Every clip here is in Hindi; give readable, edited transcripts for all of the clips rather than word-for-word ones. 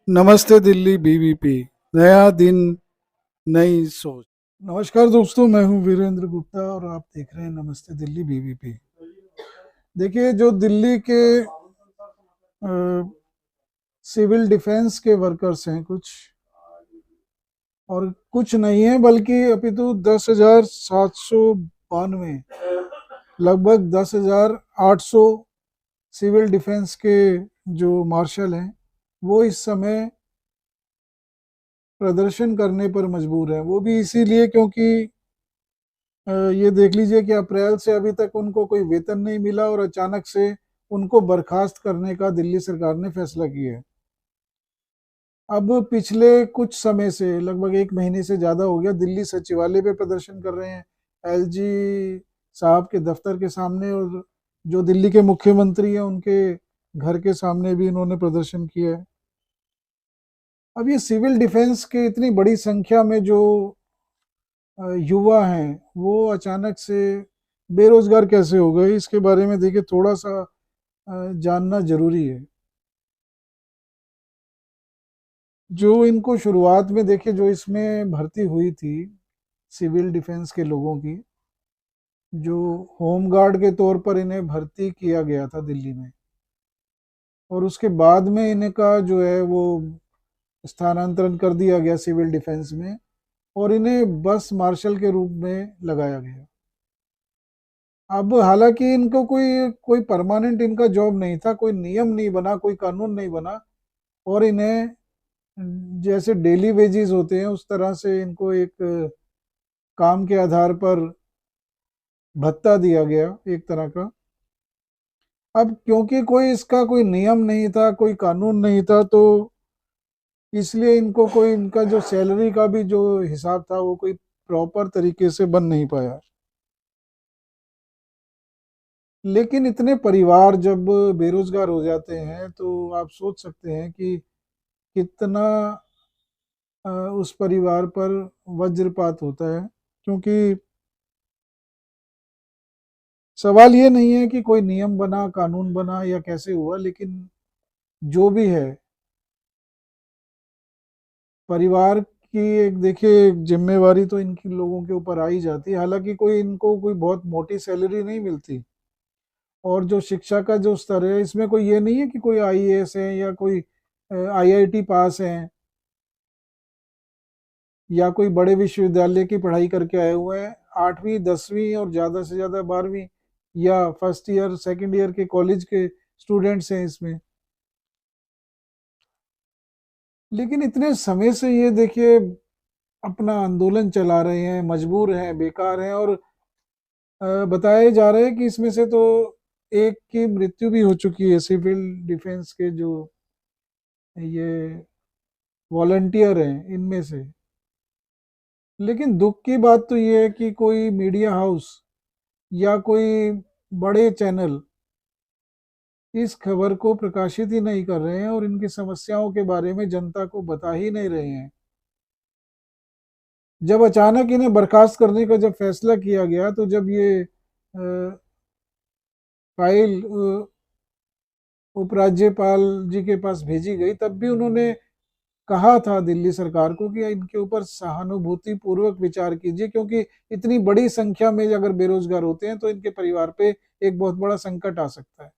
नमस्ते दिल्ली बीवीपी। नया दिन, नई सोच। नमस्कार दोस्तों, मैं हूं वीरेंद्र गुप्ता और आप देख रहे हैं नमस्ते दिल्ली बीवीपी। देखिए, जो दिल्ली के सिविल डिफेंस के वर्कर्स हैं कुछ, और कुछ नहीं है बल्कि अपितु 10,792, लगभग 10,800 सिविल डिफेंस के जो मार्शल हैं वो इस समय प्रदर्शन करने पर मजबूर हैं। वो भी इसीलिए क्योंकि ये देख लीजिए कि अप्रैल से अभी तक उनको कोई वेतन नहीं मिला और अचानक से उनको बर्खास्त करने का दिल्ली सरकार ने फैसला किया है। अब पिछले कुछ समय से, लगभग एक महीने से ज़्यादा हो गया, दिल्ली सचिवालय पे प्रदर्शन कर रहे हैं, एलजी साहब के दफ्तर के सामने, और जो दिल्ली के मुख्यमंत्री हैं उनके घर के सामने भी इन्होंने प्रदर्शन किया है। अब ये सिविल डिफेंस के इतनी बड़ी संख्या में जो युवा हैं वो अचानक से बेरोजगार कैसे हो गए, इसके बारे में देखिए थोड़ा सा जानना जरूरी है। जो इनको शुरुआत में देखिए, जो इसमें भर्ती हुई थी सिविल डिफेंस के लोगों की, जो होम गार्ड के तौर पर इन्हें भर्ती किया गया था दिल्ली में, और उसके बाद में इनका जो है वो स्थानांतरण कर दिया गया सिविल डिफेंस में, और इन्हें बस मार्शल के रूप में लगाया गया। अब हालांकि इनको कोई कोई परमानेंट इनका जॉब नहीं था, कोई नियम नहीं बना, कोई कानून नहीं बना, और इन्हें जैसे डेली वेजेस होते हैं उस तरह से इनको एक काम के आधार पर भत्ता दिया गया एक तरह का। अब क्योंकि कोई इसका कोई नियम नहीं था, कोई कानून नहीं था, तो इसलिए इनको कोई, इनका जो सैलरी का भी जो हिसाब था वो कोई प्रॉपर तरीके से बन नहीं पाया। लेकिन इतने परिवार जब बेरोजगार हो जाते हैं तो आप सोच सकते हैं कि कितना उस परिवार पर वज्रपात होता है। क्योंकि सवाल ये नहीं है कि कोई नियम बना, कानून बना या कैसे हुआ, लेकिन जो भी है, परिवार की एक देखिए जिम्मेवारी तो इनकी लोगों के ऊपर आ ही जाती है। हालांकि कोई इनको कोई बहुत मोटी सैलरी नहीं मिलती, और जो शिक्षा का जो स्तर है इसमें कोई ये नहीं है कि कोई आईएएस है या कोई आईआईटी पास है या कोई बड़े विश्वविद्यालय की पढ़ाई करके आए हुए हैं। 8वीं 10वीं और ज़्यादा से ज़्यादा 12वीं या फर्स्ट ईयर सेकंड ईयर के कॉलेज के स्टूडेंट्स हैं इसमें। लेकिन इतने समय से ये देखिए अपना आंदोलन चला रहे हैं, मजबूर हैं, बेकार हैं, और बताए जा रहे हैं कि इसमें से तो एक की मृत्यु भी हो चुकी है, सिविल डिफेंस के जो ये वॉलंटियर हैं इनमें से। लेकिन दुख की बात तो ये है कि कोई मीडिया हाउस या कोई बड़े चैनल इस खबर को प्रकाशित ही नहीं कर रहे हैं और इनकी समस्याओं के बारे में जनता को बता ही नहीं रहे हैं। जब अचानक इन्हें बर्खास्त करने का जब फैसला किया गया, तो जब ये फाइल उपराज्यपाल जी के पास भेजी गई, तब भी उन्होंने कहा था दिल्ली सरकार को कि इनके ऊपर सहानुभूति पूर्वक विचार कीजिए, क्योंकि इतनी बड़ी संख्या में अगर बेरोजगार होते हैं तो इनके परिवार पे एक बहुत बड़ा संकट आ सकता है।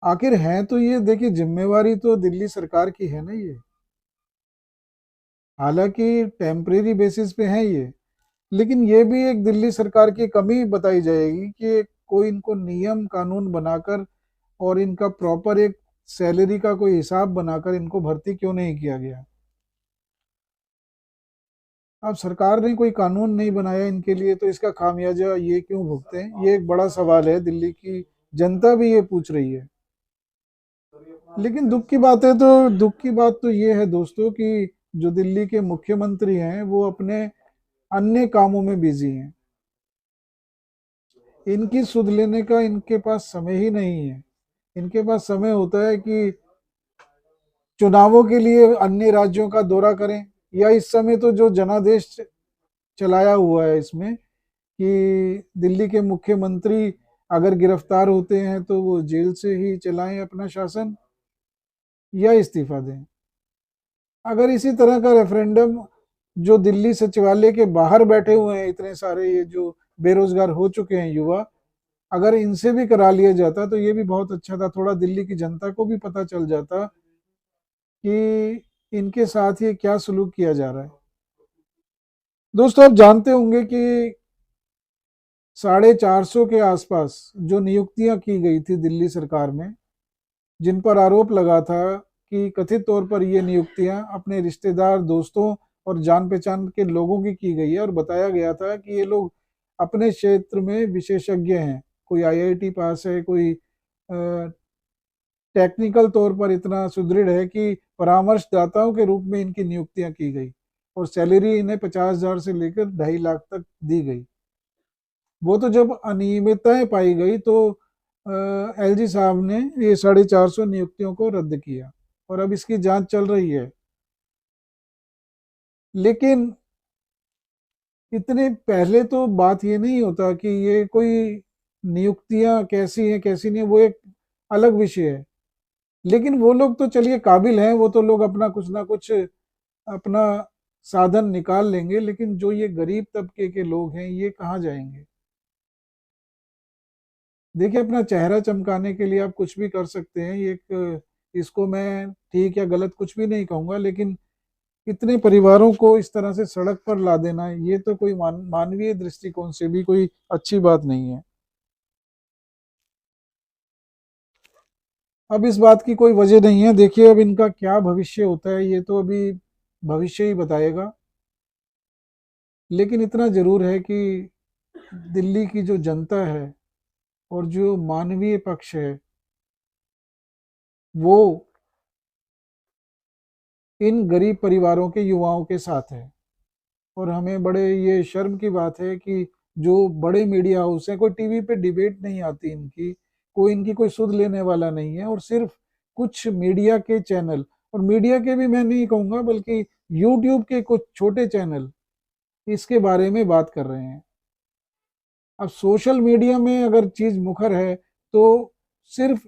आखिर है तो ये देखिए, जिम्मेवारी तो दिल्ली सरकार की है ना ये। हालांकि टेम्परेरी बेसिस पे है ये, लेकिन ये भी एक दिल्ली सरकार की कमी बताई जाएगी कि कोई इनको नियम कानून बनाकर और इनका प्रॉपर एक सैलरी का कोई हिसाब बनाकर इनको भर्ती क्यों नहीं किया गया। अब सरकार ने कोई कानून नहीं बनाया इनके लिए, तो इसका खामियाजा ये क्यों भुगते हैं, ये एक बड़ा सवाल है, दिल्ली की जनता भी ये पूछ रही है। लेकिन दुख की बात तो ये है दोस्तों कि जो दिल्ली के मुख्यमंत्री हैं वो अपने अन्य कामों में बिजी हैं। इनकी सुध लेने का इनके पास समय ही नहीं है। इनके पास समय होता है कि चुनावों के लिए अन्य राज्यों का दौरा करें, या इस समय तो जो जनादेश चलाया हुआ है इसमें कि दिल्ली के मुख्यमंत्री अगर गिरफ्तार होते हैं तो वो जेल से ही चलाएं अपना शासन, या इस्तीफा दें। अगर इसी तरह का रेफरेंडम जो दिल्ली सचिवालय के बाहर बैठे हुए हैं इतने सारे ये जो बेरोजगार हो चुके हैं युवा, अगर इनसे भी करा लिया जाता तो ये भी बहुत अच्छा था। थोड़ा दिल्ली की जनता को भी पता चल जाता कि इनके साथ ये क्या सलूक किया जा रहा है। दोस्तों, आप जानते होंगे कि 450 के आसपास जो नियुक्तियां की गई थी दिल्ली सरकार में, जिन पर आरोप लगा था कि कथित तौर पर ये नियुक्तियां अपने रिश्तेदार, दोस्तों और जान पहचान के लोगों की गई है, और बताया गया था कि ये लोग अपने क्षेत्र में विशेषज्ञ हैं, कोई आईआईटी पास है, कोई टेक्निकल तौर पर इतना सुदृढ़ है कि परामर्शदाताओं के रूप में इनकी नियुक्तियां की गई, और सैलरी इन्हें 50,000 से लेकर 2.5 लाख तक दी गई। वो तो जब अनियमितताएं पाई गई तो एलजी साहब ने ये 450 नियुक्तियों को रद्द किया, और अब इसकी जांच चल रही है। लेकिन इतने पहले तो बात ये नहीं होता कि ये कोई नियुक्तियां कैसी हैं कैसी नहीं है, वो एक अलग विषय है। लेकिन वो लोग तो चलिए काबिल हैं, वो तो लोग अपना कुछ ना कुछ अपना साधन निकाल लेंगे, लेकिन जो ये गरीब तबके के लोग हैं ये कहाँ जाएंगे। देखिए, अपना चेहरा चमकाने के लिए आप कुछ भी कर सकते हैं, ये एक, इसको मैं ठीक या गलत कुछ भी नहीं कहूंगा, लेकिन इतने परिवारों को इस तरह से सड़क पर ला देना, ये तो कोई मानवीय दृष्टिकोण से भी कोई अच्छी बात नहीं है। अब इस बात की कोई वजह नहीं है। देखिए, अब इनका क्या भविष्य होता है ये तो अभी भविष्य ही बताएगा। लेकिन इतना जरूर है कि दिल्ली की जो जनता है और जो मानवीय पक्ष है, वो इन गरीब परिवारों के युवाओं के साथ है। और हमें बड़े ये शर्म की बात है कि जो बड़े मीडिया हाउस हैं, कोई टीवी पे डिबेट नहीं आती इनकी, कोई इनकी कोई सुध लेने वाला नहीं है, और सिर्फ कुछ मीडिया के चैनल, और मीडिया के भी मैं नहीं कहूँगा बल्कि यूट्यूब के कुछ छोटे चैनल इसके बारे में बात कर रहे हैं। अब सोशल मीडिया में अगर चीज मुखर है तो सिर्फ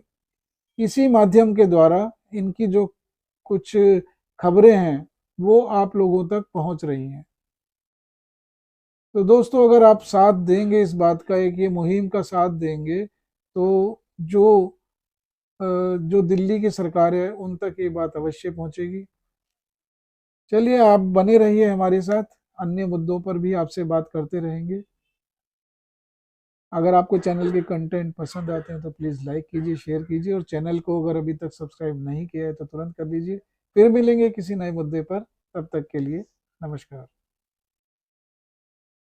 इसी माध्यम के द्वारा इनकी जो कुछ खबरें हैं वो आप लोगों तक पहुंच रही हैं। तो दोस्तों, अगर आप साथ देंगे इस बात का, एक ये मुहिम का साथ देंगे, तो जो जो दिल्ली की सरकार है उन तक ये बात अवश्य पहुंचेगी। चलिए, आप बने रहिए हमारे साथ, अन्य मुद्दों पर भी आपसे बात करते रहेंगे। अगर आपको चैनल के कंटेंट पसंद आते हैं तो प्लीज़ लाइक कीजिए, शेयर कीजिए, और चैनल को अगर अभी तक सब्सक्राइब नहीं किया है तो तुरंत कर लीजिए। फिर मिलेंगे किसी नए मुद्दे पर, तब तक के लिए नमस्कार।